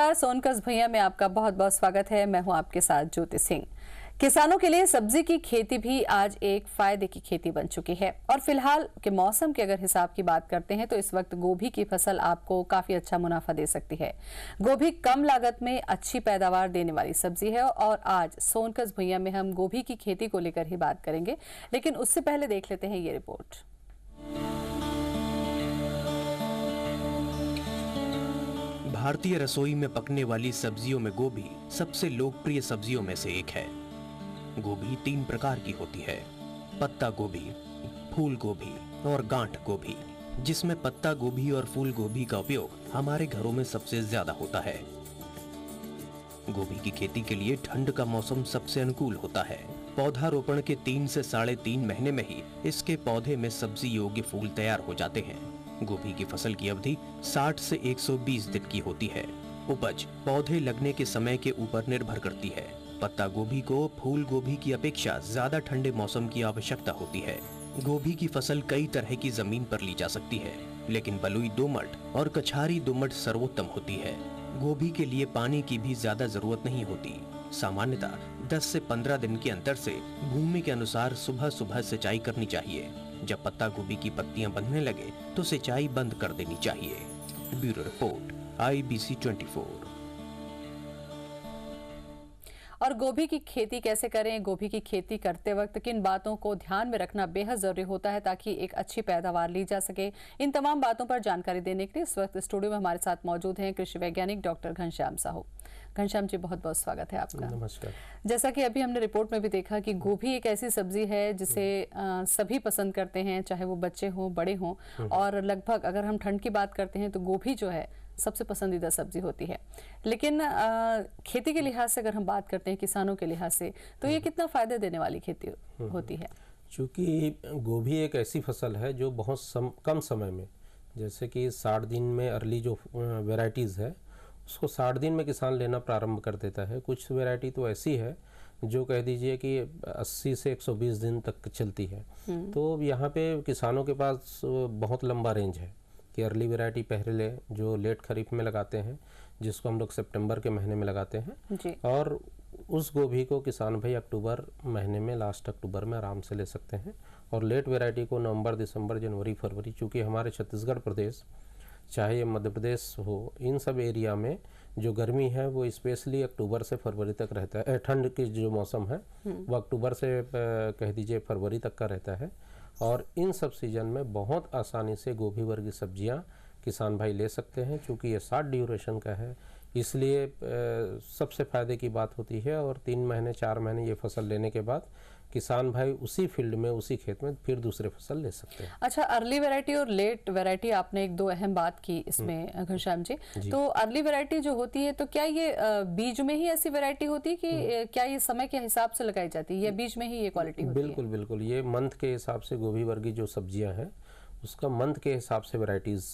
नमस्कार, सोनकस भैया में आपका बहुत बहुत स्वागत है। मैं हूं आपके साथ ज्योति सिंह। किसानों के लिए सब्जी की खेती भी आज एक फायदे की खेती बन चुकी है और फिलहाल के मौसम के अगर हिसाब की बात करते हैं तो इस वक्त गोभी की फसल आपको काफी अच्छा मुनाफा दे सकती है। गोभी कम लागत में अच्छी पैदावार देने वाली सब्जी है और आज सोनकस भैया में हम गोभी की खेती को लेकर ही बात करेंगे, लेकिन उससे पहले देख लेते हैं ये रिपोर्ट। भारतीय रसोई में पकने वाली सब्जियों में गोभी सबसे लोकप्रिय सब्जियों में से एक है। गोभी 3 प्रकार की होती है, पत्ता गोभी, फूल गोभी और गांठ गोभी, जिसमें पत्ता गोभी और फूल गोभी का उपयोग हमारे घरों में सबसे ज्यादा होता है। गोभी की खेती के लिए ठंड का मौसम सबसे अनुकूल होता है। पौधारोपण के 3 से 3.5 महीने में ही इसके पौधे में सब्जी योग्य फूल तैयार हो जाते हैं। गोभी की फसल की अवधि 60 से 120 दिन की होती है। उपज पौधे लगने के समय के ऊपर निर्भर करती है। पत्ता गोभी को फूल गोभी की अपेक्षा ज्यादा ठंडे मौसम की आवश्यकता होती है। गोभी की फसल कई तरह की जमीन पर ली जा सकती है, लेकिन बलुई दोमट और कछारी दोमट सर्वोत्तम होती है। गोभी के लिए पानी की भी ज्यादा जरूरत नहीं होती। सामान्यतः 10 से 15 दिन के अंतर से भूमि के अनुसार सुबह सुबह सिंचाई करनी चाहिए। जब पत्ता गोभी की पत्तियां बनने लगे तो सिंचाई बंद कर देनी चाहिए। Bureau report, IBC 24। और गोभी की खेती कैसे करें, गोभी की खेती करते वक्त किन बातों को ध्यान में रखना बेहद जरूरी होता है ताकि एक अच्छी पैदावार ली जा सके, इन तमाम बातों पर जानकारी देने के लिए इस वक्त स्टूडियो में हमारे साथ मौजूद हैं कृषि वैज्ञानिक डॉक्टर घनश्याम साहू। घनश्याम जी, बहुत बहुत स्वागत है आपका। नमस्कार। जैसा कि अभी हमने रिपोर्ट में भी देखा कि गोभी एक ऐसी सब्जी है जिसे सभी पसंद करते हैं, चाहे वो बच्चे हों बड़े हों, और लगभग अगर हम ठंड की बात करते हैं तो गोभी जो है सबसे पसंदीदा सब्जी होती है। लेकिन खेती के लिहाज से अगर हम बात करते हैं, किसानों के लिहाज से, तो ये कितना फायदे देने वाली खेती होती है? चूँकि गोभी एक ऐसी फसल है जो बहुत कम समय में, जैसे कि 60 दिन में अर्ली जो वेराइटीज़ है उसको 60 दिन में किसान लेना प्रारंभ कर देता है। कुछ वैरायटी तो ऐसी है जो कह दीजिए कि 80 से 120 दिन तक चलती है। तो यहाँ पे किसानों के पास बहुत लंबा रेंज है कि अर्ली वैरायटी पहले जो लेट खरीफ में लगाते हैं, जिसको हम लोग सितंबर के महीने में लगाते हैं जी। और उस गोभी को किसान भाई अक्टूबर महीने में, लास्ट अक्टूबर में आराम से ले सकते हैं। और लेट वैरायटी को नवंबर, दिसंबर, जनवरी, फरवरी, चूँकि हमारे छत्तीसगढ़ प्रदेश, चाहे ये मध्य प्रदेश हो, इन सब एरिया में जो गर्मी है वो स्पेशली अक्टूबर से फरवरी तक रहता है। ठंड की जो मौसम है वो अक्टूबर से कह दीजिए फरवरी तक का रहता है। और इन सब सीजन में बहुत आसानी से गोभी वर्गीय सब्जियां किसान भाई ले सकते हैं। चूँकि ये 60 ड्यूरेशन का है, इसलिए सबसे फायदे की बात होती है। और 3 महीने 4 महीने ये फसल लेने के बाद किसान भाई उसी फील्ड में, उसी खेत में फिर दूसरे फसल ले सकते हैं। अच्छा, अर्ली वैरायटी और लेट वैरायटी, आपने 1-2 अहम बात की इसमें घनश्याम जी। तो अर्ली वैरायटी जो होती है, तो क्या ये बीज में ही ऐसी वैरायटी होती है कि क्या ये समय के हिसाब से लगाई जाती है या बीज में ही ये क्वालिटी होती है? बिल्कुल बिल्कुल, ये मंथ के हिसाब से गोभी वर्गीय जो सब्जियां हैं उसका मंथ के हिसाब से वैरायटीज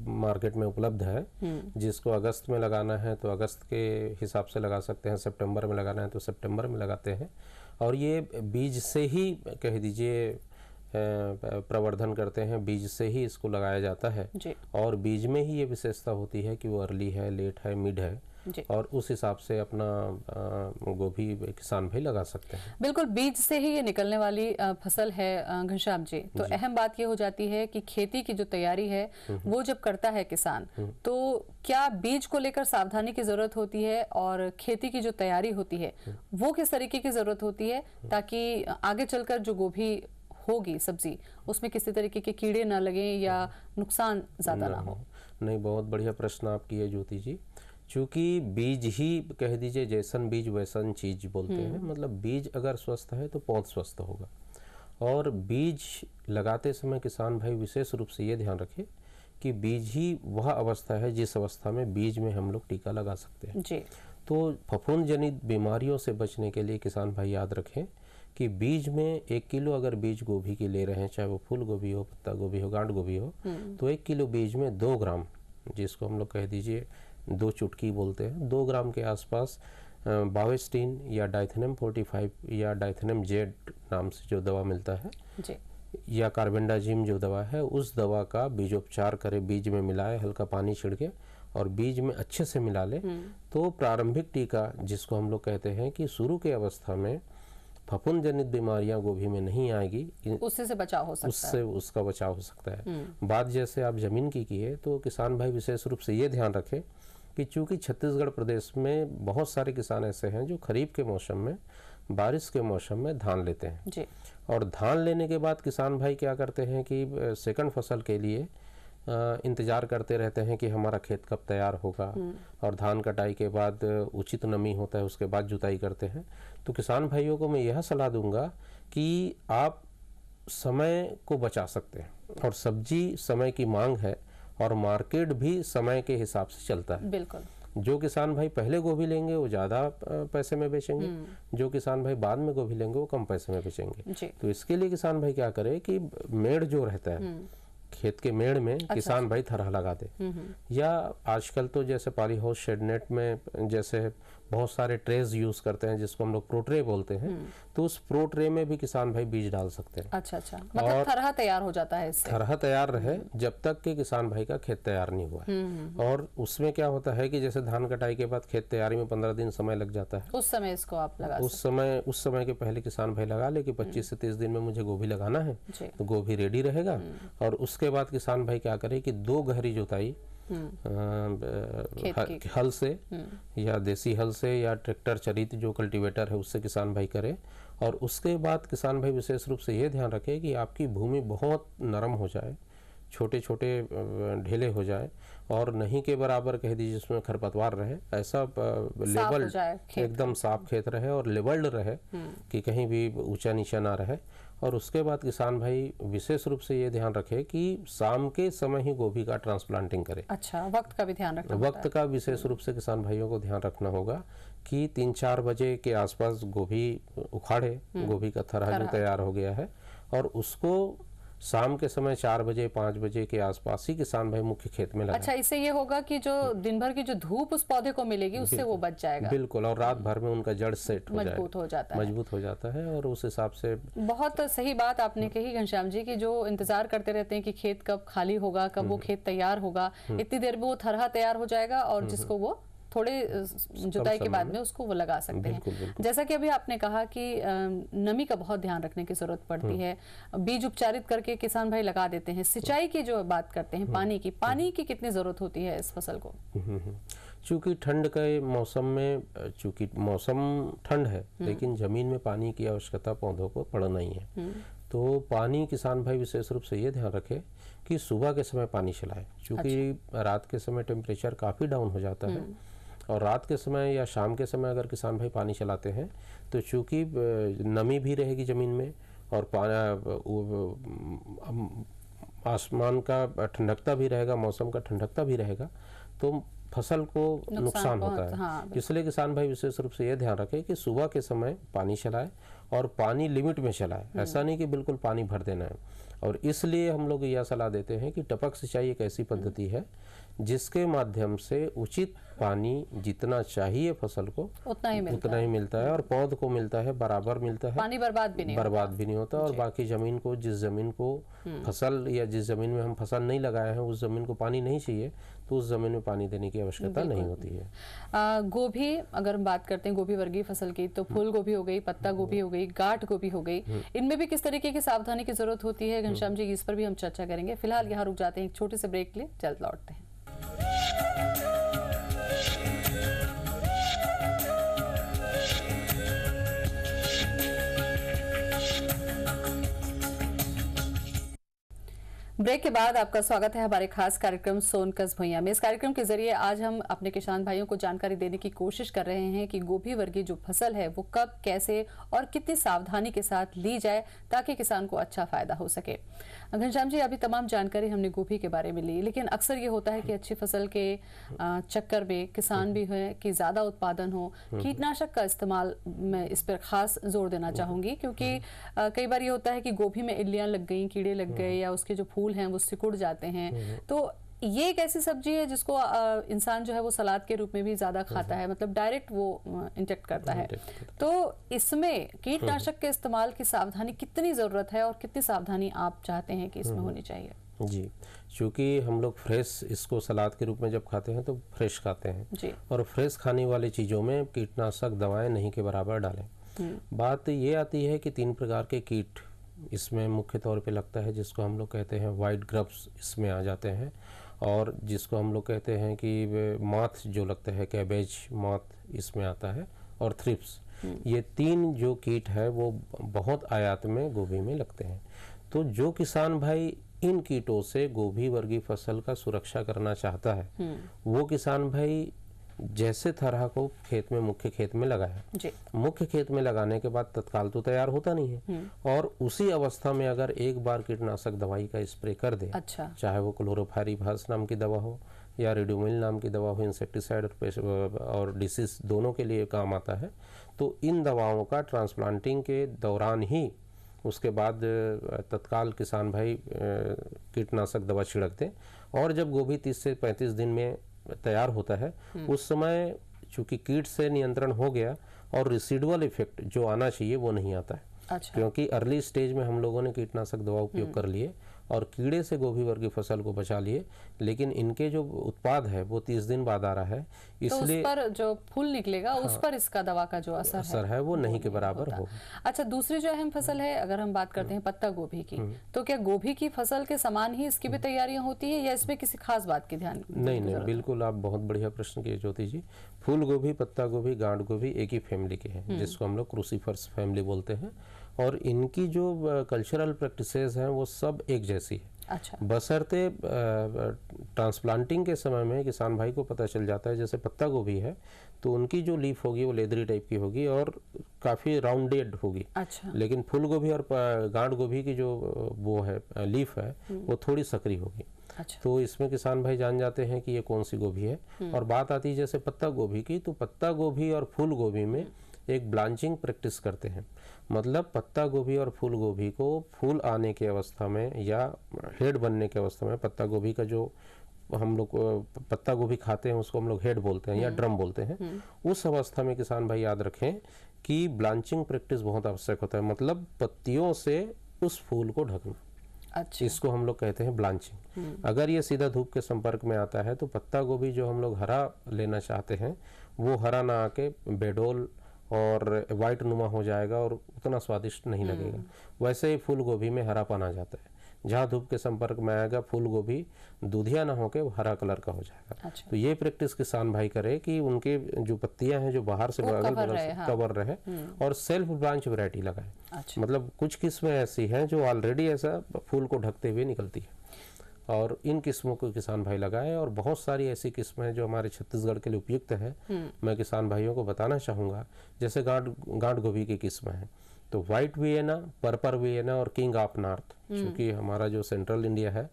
मार्केट में उपलब्ध है। जिसको अगस्त में लगाना है तो अगस्त के हिसाब से लगा सकते हैं, सितंबर में लगाना है तो सितंबर में लगाते हैं। और ये बीज से ही कह दीजिए प्रवर्धन करते हैं, बीज से ही इसको लगाया जाता है। और बीज में ही ये विशेषता होती है कि वो अर्ली है, लेट है, मिड है, और उस हिसाब से अपना गोभी किसान भाई लगा सकते हैं। बिल्कुल, बीज से ही ये निकलने वाली फसल है घनश्याम जी। तो अहम बात ये हो जाती है कि खेती की जो तैयारी है वो जब करता है किसान, तो क्या बीज को लेकर सावधानी की जरूरत होती है और खेती की जो तैयारी होती है वो किस तरीके की जरूरत होती है ताकि आगे चलकर जो गोभी होगी सब्जी, उसमें किसी तरीके के कीड़े ना लगे या नुकसान ज्यादा ना हो? नहीं, बहुत बढ़िया प्रश्न आप किए ज्योति जी। चूँकि बीज ही कह दीजिए जैसन बीज वैसन चीज बोलते हैं। मतलब बीज अगर स्वस्थ है तो पौध स्वस्थ होगा। और बीज लगाते समय किसान भाई विशेष रूप से ये ध्यान रखें कि बीज ही वह अवस्था है जिस अवस्था में बीज में हम लोग टीका लगा सकते हैं जी। तो फफूंद जनित बीमारियों से बचने के लिए किसान भाई याद रखें कि बीज में 1 किलो अगर बीज गोभी की ले रहे हैं, चाहे वो फूल गोभी हो, पत्ता गोभी हो, गांठ गोभी हो, तो 1 किलो बीज में 2 ग्राम, जिसको हम लोग कह दीजिए 2 चुटकी बोलते हैं, 2 ग्राम के आसपास बावेस्टीन या डाइथेनम 45 या डाइथेनम जेड नाम से जो दवा मिलता है जी, या कार्बेंडाजिम जो दवा है, उस दवा का बीजोपचार करें, बीज में मिलाए, हल्का पानी छिड़के और बीज में अच्छे से मिला ले तो प्रारंभिक टीका जिसको हम लोग कहते हैं कि शुरू के अवस्था में फफूंद जनित बीमारियां गोभी में नहीं आएगी, उससे से बचाव हो सकता उससे उसका बचाव हो सकता है। बात जैसे आप जमीन की है तो किसान भाई विशेष रूप से ये ध्यान रखें कि चूंकि छत्तीसगढ़ प्रदेश में बहुत सारे किसान ऐसे हैं जो खरीफ के मौसम में, बारिश के मौसम में धान लेते हैं जी। और धान लेने के बाद किसान भाई क्या करते हैं कि सेकंड फसल के लिए इंतज़ार करते रहते हैं कि हमारा खेत कब तैयार होगा, और धान कटाई के बाद उचित नमी होता है, उसके बाद जुताई करते हैं। तो किसान भाइयों को मैं यह सलाह दूंगा कि आप समय को बचा सकते हैं, और सब्जी समय की मांग है और मार्केट भी समय के हिसाब से चलता है। बिल्कुल। जो किसान भाई पहले गोभी लेंगे वो ज़्यादा पैसे में बेचेंगे, जो किसान भाई बाद में गोभी लेंगे वो कम पैसे में बेचेंगे। तो इसके लिए किसान भाई क्या करे कि मेड़ जो रहता है खेत के मेड़ में किसान भाई थरह लगा दे, या आजकल तो जैसे पॉली हाउस शेड नेट में जैसे बहुत सारे ट्रेज यूज करते हैं जिसको हम लोग प्रोट्रे बोलते हैं, तो उस प्रोट्रे में भी किसान भाई बीज डाल सकते हैं। अच्छा, मतलब थरहा तैयार हो जाता है इससे। थरहा तैयार रहे जब तक कि किसान भाई का खेत तैयार नहीं हुआ है। और उसमें क्या होता है कि जैसे धान कटाई के बाद खेत तैयारी में 15 दिन समय लग जाता है, उस समय इसको आप लगा उस समय के पहले किसान भाई लगा ले कि 25 से 30 दिन में मुझे गोभी लगाना है, तो गोभी रेडी रहेगा। और उसके बाद किसान भाई क्या करे कि 2 गहरी जुताई हल से या देसी हल से या ट्रैक्टर चरित जो कल्टीवेटर है उससे किसान भाई करे। और उसके बाद किसान भाई विशेष रूप से ये ध्यान रखे कि आपकी भूमि बहुत नरम हो जाए, छोटे छोटे ढेले हो जाए, और नहीं के बराबर कह दीजिए जिसमें खरपतवार रहे, ऐसा लेवल एकदम साफ खेत रहे और लेवल्ड रहे कि कहीं भी ऊंचा नीचा ना रहे। और उसके बाद किसान भाई विशेष रूप से ये ध्यान रखे कि शाम के समय ही गोभी का ट्रांसप्लांटिंग करे। अच्छा, वक्त का भी ध्यान रखना वक्त का विशेष रूप से किसान भाइयों को ध्यान रखना होगा कि 3-4 बजे के आसपास गोभी उखाड़े, गोभी का थरहा जो तैयार हो गया है, और उसको शाम के समय 4 बजे 5 बजे के आसपास ही किसान भाई मुख्य खेत में लगाए। अच्छा, इससे ये होगा कि जो दिन भर की जो धूप उस पौधे को मिलेगी उससे वो बच जाएगा। बिल्कुल, और रात भर में उनका जड़ सेट हो मजबूत हो जाता है, मजबूत हो जाता है। और उस हिसाब से बहुत सही बात आपने कही घनश्याम जी की जो इंतजार करते रहते हैं कि खेत कब खाली होगा, कब वो खेत तैयार होगा, इतनी देर में वो थरहा तैयार हो जाएगा और जिसको वो थोड़े जुताई के बाद में उसको वो लगा सकते हैं। जैसा कि अभी आपने कहा कि नमी का बहुत ध्यान रखने की जरूरत पड़ती है, बीज उपचारित करके किसान भाई लगा देते हैं। सिंचाई की जो बात करते हैं, पानी की कितनी जरूरत होती है इस फसल को? चूंकि ठंड के मौसम में, चूंकि मौसम ठंड है लेकिन जमीन में पानी की आवश्यकता पौधों को पड़ना ही है, तो पानी किसान भाई विशेष रूप से ये ध्यान रखे कि सुबह के समय पानी चलाए, चूंकि रात के समय टेम्परेचर काफ़ी डाउन हो जाता है। और रात के समय या शाम के समय अगर किसान भाई पानी चलाते हैं तो चूंकि नमी भी रहेगी ज़मीन में और आसमान का ठंडकता भी रहेगा, मौसम का ठंडकता भी रहेगा, तो फसल को नुकसान होता है। हाँ, इसलिए किसान भाई विशेष रूप से यह ध्यान रखे कि सुबह के समय पानी चलाए और पानी लिमिट में चलाए, ऐसा नहीं कि बिल्कुल पानी भर देना है। और इसलिए हम लोग यह सलाह देते हैं कि टपक सिंचाई एक ऐसी पद्धति है जिसके माध्यम से उचित पानी जितना चाहिए फसल को उतना ही मिलता है और पौध को मिलता है, बराबर मिलता है, पानी बर्बाद भी नहीं होता। और बाकी जमीन को, जिस जमीन को फसल या जिस जमीन में हम फसल नहीं लगाए हैं उस जमीन को पानी नहीं चाहिए तो उस जमीन में पानी देने की आवश्यकता नहीं होती है। गोभी, अगर हम बात करते हैं गोभी वर्गीय फसल की, तो फूल गोभी हो गई, पत्ता गोभी हो गई, गांठ गोभी हो गई, इनमें भी किस तरीके की सावधानी की जरूरत होती है घनश्याम जी, इस पर भी हम चर्चा करेंगे। फिलहाल यहाँ रुक जाते हैं एक छोटे से ब्रेक के लिए, जल्द लौटते हैं। ब्रेक के बाद आपका स्वागत है हमारे खास कार्यक्रम सोनकस भुइयां में। इस कार्यक्रम के जरिए आज हम अपने किसान भाइयों को जानकारी देने की कोशिश कर रहे हैं कि गोभी वर्गीय जो फसल है वो कब, कैसे और कितनी सावधानी के साथ ली जाए ताकि किसान को अच्छा फायदा हो सके। घनश्याम जी, अभी तमाम जानकारी हमने गोभी के बारे में ली, लेकिन अक्सर ये होता है कि अच्छी फसल के चक्कर में किसान भी है कि ज्यादा उत्पादन हो, कीटनाशक का इस्तेमाल, मैं इस पर खास जोर देना चाहूंगी क्योंकि कई बार ये होता है कि गोभी में इल्लियां लग गई, कीड़े लग गए या उसके जो फूल हैं वो सिकुड़ जाते हैं। तो ये एक ऐसी सब्जी है जिसको इंसान जो है वो सलाद के रूप में भी ज्यादा खाता है, मतलब डायरेक्ट वो इंजेक्ट करता है। तो इसमें कीटनाशक के इस्तेमाल की सावधानी कितनी जरूरत है और कितनी सावधानी आप चाहते हैं कि इसमें होनी चाहिए? जी, क्योंकि हम लोग फ्रेश इसको सलाद के रूप में जब खाते हैं तो फ्रेश खाते हैं जी। और फ्रेश खाने वाली चीज़ों में कीटनाशक दवाएं नहीं के बराबर डालें। बात ये आती है कि 3 प्रकार के कीट इसमें मुख्य तौर पे लगता है, जिसको हम लोग कहते हैं वाइट ग्रब्स इसमें आ जाते हैं, और जिसको हम लोग कहते हैं कि माथ जो लगता है, कैबेज माथ इसमें आता है, और थ्रिप्स। ये 3 जो कीट है वो बहुत आयात में गोभी में लगते हैं। तो जो किसान भाई इन कीटों से गोभी वर्गीय फसल का सुरक्षा करना चाहता है, वो किसान भाई जैसे तरह को खेत में, मुख्य खेत में लगाया, मुख्य खेत में लगाने के बाद तत्काल तो तैयार होता नहीं है, और उसी अवस्था में अगर एक बार कीटनाशक दवाई का स्प्रे कर दे, चाहे वो क्लोरोफाइरीफास नाम की दवा हो या रेड्यूमिल नाम की दवा हो, इंसेक्टिसाइड और डिसीज दोनों के लिए काम आता है, तो इन दवाओं का ट्रांसप्लांटिंग के दौरान ही उसके बाद तत्काल किसान भाई कीटनाशक दवा छिड़क दें, और जब गोभी 30 से 35 दिन में तैयार होता है, उस समय चूंकि कीट से नियंत्रण हो गया और रिसीडुअल इफेक्ट जो आना चाहिए वो नहीं आता है। क्योंकि अर्ली स्टेज में हम लोगों ने कीटनाशक दवा उपयोग कर लिए और कीड़े से गोभी वर्गीय फसल को बचा लिए, लेकिन इनके जो उत्पाद है वो 30 दिन बाद आ रहा है, इसलिए तो उस पर जो फूल निकलेगा उस पर इसका दवा का जो असर है वो नहीं के बराबर होगा। अच्छा, दूसरी जो अहम फसल है, अगर हम बात करते हैं पत्ता गोभी की, तो क्या गोभी की फसल के समान ही इसकी भी तैयारियां होती है या इसमें किसी खास बात की ध्यान? नहीं, बिल्कुल आप बहुत बढ़िया प्रश्न किए ज्योति जी। फूल गोभी, पत्ता गोभी, गांठ गोभी एक ही फैमिली के हैं, जिसको हम लोग क्रूसीफर्स फैमिली बोलते हैं, और इनकी जो कल्चरल प्रैक्टिसेस हैं वो सब एक जैसी है। अच्छा। बशर्ते ट्रांसप्लांटिंग के समय में किसान भाई को पता चल जाता है, जैसे पत्ता गोभी है तो उनकी जो लीफ होगी वो लेदरी टाइप की होगी और काफ़ी राउंडेड होगी। अच्छा। लेकिन फूल गोभी और गांठ गोभी की जो वो है लीफ है वो थोड़ी सकरी होगी। अच्छा। तो इसमें किसान भाई जान जाते हैं कि ये कौन सी गोभी है। और बात आती है जैसे पत्ता गोभी की, तो पत्ता गोभी और फूल गोभी में एक ब्लांचिंग प्रैक्टिस करते हैं। मतलब पत्ता गोभी और फूल गोभी को फूल आने की अवस्था में या हेड बनने की अवस्था में, पत्ता गोभी का जो हम लोग पत्ता गोभी खाते हैं उसको हम लोग हेड बोलते हैं या ड्रम बोलते हैं, उस अवस्था में किसान भाई याद रखें कि ब्लांचिंग प्रैक्टिस बहुत आवश्यक होता है। मतलब पत्तियों से उस फूल को ढकना। अच्छा। इसको हम लोग कहते हैं ब्लांचिंग। अगर ये सीधा धूप के संपर्क में आता है तो पत्ता गोभी जो हम लोग हरा लेना चाहते हैं वो हरा ना आके बेडोल और वाइट नुमा हो जाएगा और उतना स्वादिष्ट नहीं लगेगा। वैसे ही फूल गोभी में हरापन आ जाता है, जहाँ धूप के संपर्क में आएगा फूल गोभी दूधिया ना होके हरा कलर का हो जाएगा। अच्छा। तो ये प्रैक्टिस किसान भाई करे कि उनके जो पत्तियां हैं जो बाहर से कवर रहे और सेल्फ ब्रांच वैरायटी लगाए। अच्छा। मतलब कुछ किस्में ऐसी हैं जो ऑलरेडी ऐसा फूल को ढकते हुए निकलती है और इन किस्मों को किसान भाई लगाए। और बहुत सारी ऐसी किस्में हैं जो हमारे छत्तीसगढ़ के लिए उपयुक्त है, मैं किसान भाइयों को बताना चाहूँगा। जैसे गांठ गोभी की किस्में हैं तो वाइट वियना, पर्पल वियना और किंग ऑफ नॉर्थ, क्योंकि हमारा जो सेंट्रल इंडिया है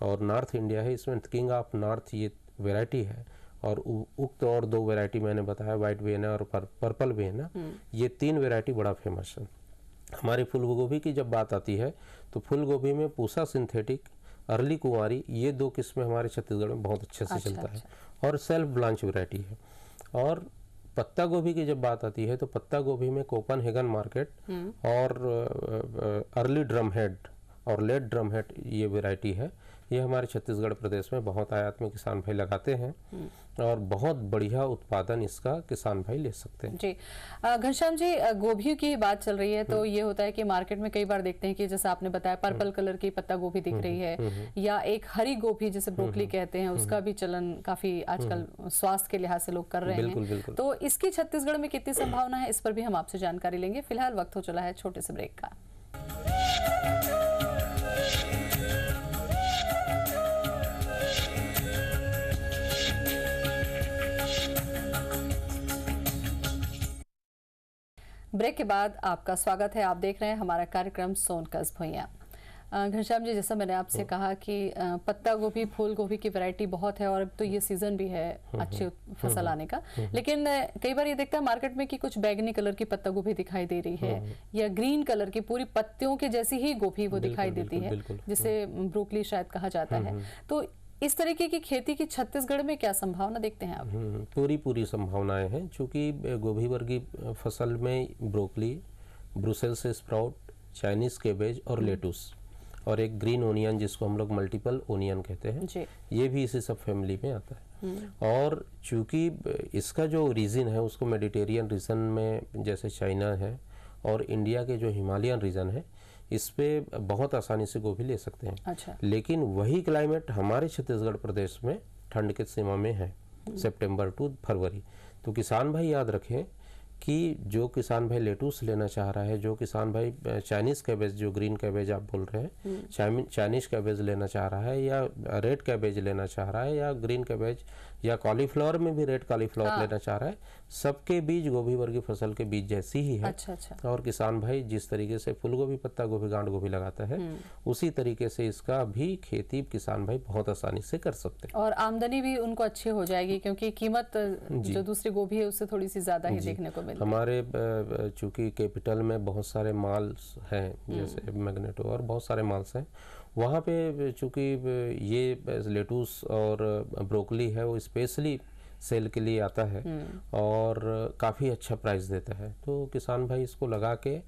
और नॉर्थ इंडिया है, इसमें किंग ऑफ नॉर्थ ये वैरायटी है। और उक्त और 2 वैरायटी मैंने बताया, वाइट वियना और पर्पल वियना, ये 3 वैरायटी बड़ा फेमस है। हमारी फूल गोभी की जब बात आती है तो फूल गोभी में पूसा सिंथेटिक, अर्ली कुंवारी, ये 2 किस्में हमारे छत्तीसगढ़ में बहुत अच्छे से चलता है और सेल्फ ब्लांच वैरायटी है। और पत्ता गोभी की जब बात आती है तो पत्ता गोभी में कोपनहेगन मार्केट और अर्ली ड्रम हेड और लेट ड्रम हेड ये वैरायटी है। ये हमारे छत्तीसगढ़ प्रदेश में बहुत आयात में किसान भाई लगाते हैं और बहुत बढ़िया उत्पादन इसका किसान भाई ले सकते हैं। जी घनश्याम जी, गोभी की बात चल रही है तो ये होता है कि मार्केट में कई बार देखते हैं कि जैसे आपने बताया पर्पल कलर की पत्ता गोभी दिख रही है, या एक हरी गोभी जिसे ब्रोकली कहते हैं, उसका भी चलन काफी आजकल स्वास्थ्य के लिहाज से लोग कर रहे हैं। तो इसकी छत्तीसगढ़ में कितनी संभावना है, इस पर भी हम आपसे जानकारी लेंगे। फिलहाल वक्त हो चला है छोटे से ब्रेक का। ब्रेक के बाद आपका स्वागत है। आप देख रहे हैं हमारा कार्यक्रम सोनकस भुइयां। घनश्याम जी, जैसा मैंने आपसे कहा कि पत्ता गोभी, फूल गोभी की वैरायटी बहुत है और अब तो ये सीजन भी है अच्छी फसल आने का, लेकिन कई बार ये देखता है मार्केट में कि कुछ बैगनी कलर की पत्ता गोभी दिखाई दे रही है या ग्रीन कलर की पूरी पत्तियों के जैसी ही गोभी वो दिखाई देती है, जिसे ब्रोकली शायद कहा जाता है। तो इस तरीके की खेती की छत्तीसगढ़ में क्या संभावना देखते हैं आप? पूरी संभावनाएं हैं, क्योंकि गोभी वर्गीय फसल में broccoli, Brussels sprout, Chinese cabbage और लेटुस और एक ग्रीन ओनियन जिसको हम लोग मल्टीपल ओनियन कहते हैं जी। ये भी इसी सब फैमिली में आता है। और चूंकि इसका जो रीजन है उसको मेडिटेरियन रीजन में जैसे चाइना है और इंडिया के जो हिमालयन रीजन है इस पे बहुत आसानी से गोभी ले सकते हैं। अच्छा। लेकिन वही क्लाइमेट हमारे छत्तीसगढ़ प्रदेश में ठंड के सीमा में है, सितंबर टू फरवरी। तो किसान भाई याद रखें कि जो किसान भाई लेटूस लेना चाह रहा है, जो किसान भाई चाइनीज कैबेज जो ग्रीन कैबेज आप बोल रहे हैं चाइनीज कैबेज लेना चाह रहा है या रेड कैबेज लेना चाह रहा है या ग्रीन कैबेज या कॉलीफ्लावर में भी रेड कॉलीफ्लावर लेना चाह रहा है, सबके बीज गोभी वर्गीय फसल के बीज जैसी ही है। अच्छा। और किसान भाई जिस तरीके से फूल गोभी, पत्ता गोभी, गांठ गोभी लगाता है उसी तरीके से इसका भी खेती किसान भाई बहुत आसानी से कर सकते हैं। और आमदनी भी उनको अच्छी हो जाएगी क्योंकि कीमत जो दूसरी गोभी है उससे थोड़ी सी ज्यादा ही देखने को मिलती है। हमारे चूंकि कैपिटल में बहुत सारे मॉल्स हैं जैसे मैग्नेटो और बहुत सारे मॉल्स हैं, वहाँ पे चूंकि ये लेटूस और ब्रोकली है वो स्पेशली सेल के लिए आता है और काफ़ी अच्छा प्राइस देता है। तो किसान भाई इसको लगा के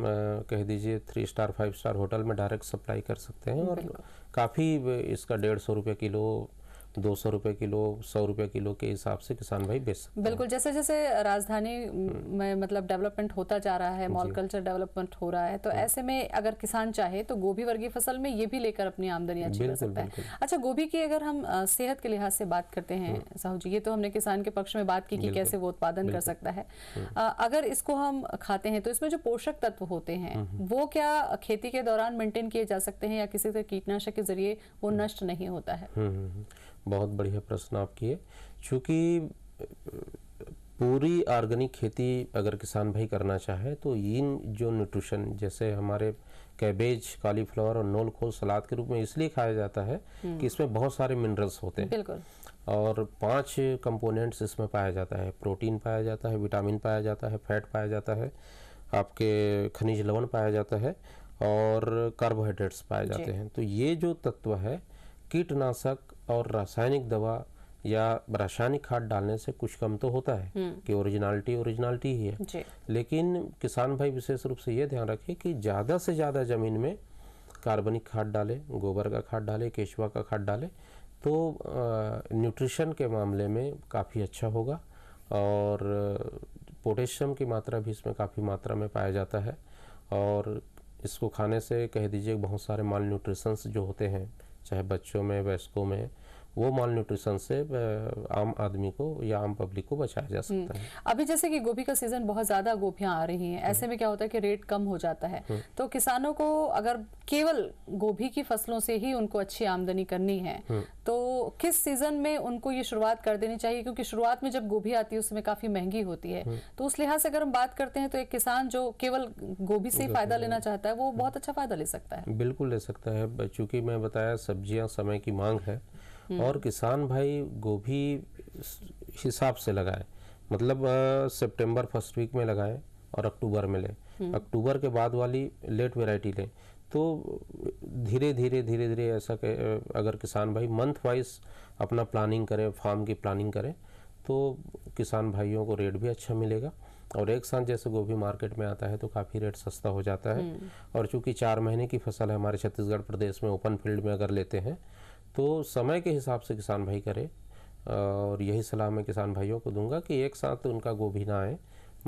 कह दीजिए 3 स्टार 5 स्टार होटल में डायरेक्ट सप्लाई कर सकते हैं और काफ़ी इसका 150 रुपये किलो, 200 रुपये किलो, 100 रुपये किलो के हिसाब से किसान भाई बेच सकते हैं। बिल्कुल, जैसे जैसे राजधानी में मतलब डेवलपमेंट होता जा रहा है, मॉल कल्चर डेवलपमेंट हो रहा है, तो ऐसे में अगर किसान चाहे तो गोभी वर्गीय फसल में ये भी लेकर अपनी आमदनी अच्छी कर सकता है। अच्छा, गोभी की अगर हम सेहत के लिहाज से बात करते हैं साहू जी, ये तो हमने किसान के पक्ष में बात की कि कैसे वो उत्पादन कर सकता है। अगर इसको हम खाते हैं तो इसमें जो पोषक तत्व होते हैं वो क्या खेती के दौरान मेंटेन किए जा सकते हैं या किसी तरह कीटनाशक के जरिए वो नष्ट नहीं होता है? बहुत बढ़िया प्रश्न आप किए। चूँकि पूरी ऑर्गेनिक खेती अगर किसान भाई करना चाहे तो इन जो न्यूट्रिशन जैसे हमारे कैबेज, कॉलीफ्लावर और नोल खोल सलाद के रूप में इसलिए खाया जाता है कि इसमें बहुत सारे मिनरल्स होते हैं। बिल्कुल। और 5 कंपोनेंट्स इसमें पाया जाता है, प्रोटीन पाया जाता है, विटामिन पाया जाता है, फैट पाया जाता है, आपके खनिज लवण पाया जाता है और कार्बोहाइड्रेट्स पाए जाते हैं। तो ये जो तत्व है कीटनाशक और रासायनिक दवा या रासायनिक खाद डालने से कुछ कम तो होता है कि ओरिजिनलिटी ही है जी। लेकिन किसान भाई विशेष रूप से ये ध्यान रखें कि ज़्यादा से ज़्यादा ज़मीन में कार्बनिक खाद डाले, गोबर का खाद डाले, केचुआ का खाद डाले तो न्यूट्रिशन के मामले में काफ़ी अच्छा होगा। और पोटेशियम की मात्रा भी इसमें काफ़ी मात्रा में पाया जाता है और इसको खाने से कह दीजिए बहुत सारे माल न्यूट्रिशंस जो होते हैं चाहे बच्चों में, वयस्कों में, वो माल न्यूट्रिशन से आम आदमी को या आम पब्लिक को बचाया जा सकता है। अभी जैसे कि गोभी का सीजन बहुत ज्यादा गोभियां आ रही हैं, ऐसे में क्या होता है कि रेट कम हो जाता है, तो किसानों को अगर केवल गोभी की फसलों से ही उनको अच्छी आमदनी करनी है तो किस सीजन में उनको ये शुरुआत कर देनी चाहिए? क्योंकि शुरुआत में जब गोभी आती है उसमें काफी महंगी होती है, तो उस लिहाज से अगर हम बात करते हैं तो एक किसान जो केवल गोभी से ही फायदा लेना चाहता है वो बहुत अच्छा फायदा ले सकता है। बिल्कुल ले सकता है। चूंकि मैं बताया सब्जियां समय की मांग है और किसान भाई गोभी हिसाब से लगाए, मतलब सितंबर फर्स्ट वीक में लगाए और अक्टूबर में ले, अक्टूबर के बाद वाली लेट वैरायटी ले, तो धीरे धीरे ऐसा अगर किसान भाई मंथ वाइज अपना प्लानिंग करे, फार्म की प्लानिंग करे तो किसान भाइयों को रेट भी अच्छा मिलेगा। और एक साथ जैसे गोभी मार्केट में आता है तो काफ़ी रेट सस्ता हो जाता है। और चूंकि 4 महीने की फसल है हमारे छत्तीसगढ़ प्रदेश में, ओपन फील्ड में अगर लेते हैं तो समय के हिसाब से किसान भाई करे। और यही सलाह मैं किसान भाइयों को दूंगा कि एक साथ उनका गोभी ना आए,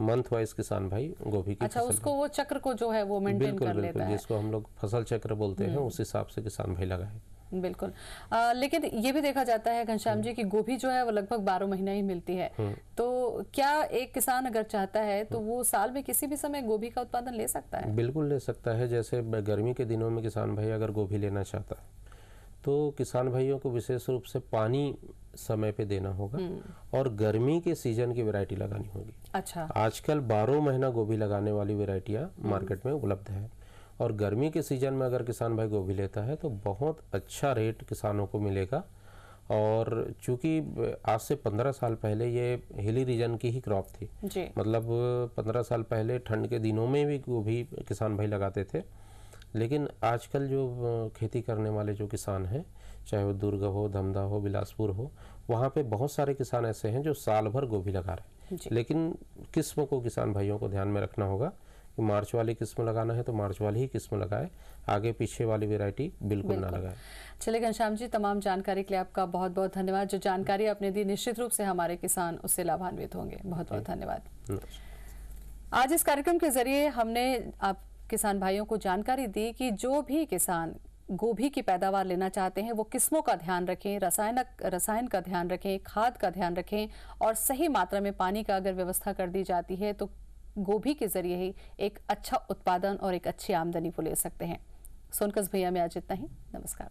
मंथ वाइज किसान भाई गोभी की अच्छा, उसको वो चक्र को जो है वो मेंटेन कर लेता है, जिसको हम लोग फसल चक्र बोलते हैं, उस हिसाब से किसान भाई लगाए। बिल्कुल। लेकिन ये भी देखा जाता है घनश्याम जी कि गोभी जो है वो लगभग 12 महीना ही मिलती है, तो क्या एक किसान अगर चाहता है तो वो साल में किसी भी समय गोभी का उत्पादन ले सकता है? बिल्कुल ले सकता है। जैसे गर्मी के दिनों में किसान भाई अगर गोभी लेना चाहता है तो किसान भाइयों को विशेष रूप से पानी समय पे देना होगा और गर्मी के सीजन की वैरायटी लगानी होगी। अच्छा। आजकल 12 महीना गोभी लगाने वाली वैरायटियां मार्केट में उपलब्ध है और गर्मी के सीजन में अगर किसान भाई गोभी लेता है तो बहुत अच्छा रेट किसानों को मिलेगा। और चूंकि आज से 15 साल पहले ये हिली रीजन की ही क्रॉप थी जी। मतलब 15 साल पहले ठंड के दिनों में भी गोभी किसान भाई लगाते थे, लेकिन आजकल जो खेती करने वाले जो किसान हैं, चाहे वो दुर्ग हो, धमधा हो, बिलासपुर हो, वहाँ पे बहुत सारे किसान ऐसे हैं जो साल भर गोभी लगा रहे हैं। लेकिन किस्म को किसान भाइयों को ध्यान में रखना होगा कि मार्च वाली किस्म लगाना है तो मार्च वाली ही किस्म लगाए, आगे पीछे वाली वैरायटी बिल्कुल ना लगाए। चलिए घनश्याम जी, तमाम जानकारी के लिए आपका बहुत बहुत धन्यवाद। जो जानकारी आपने दी निश्चित रूप से हमारे किसान उससे लाभान्वित होंगे। बहुत बहुत धन्यवाद। आज इस कार्यक्रम के जरिए हमने आप किसान भाइयों को जानकारी दी कि जो भी किसान गोभी की पैदावार लेना चाहते हैं वो किस्मों का ध्यान रखें, रसायन का ध्यान रखें, खाद का ध्यान रखें और सही मात्रा में पानी का अगर व्यवस्था कर दी जाती है तो गोभी के जरिए ही एक अच्छा उत्पादन और एक अच्छी आमदनी वो ले सकते हैं। सोनकस भैया में आज इतना ही। नमस्कार।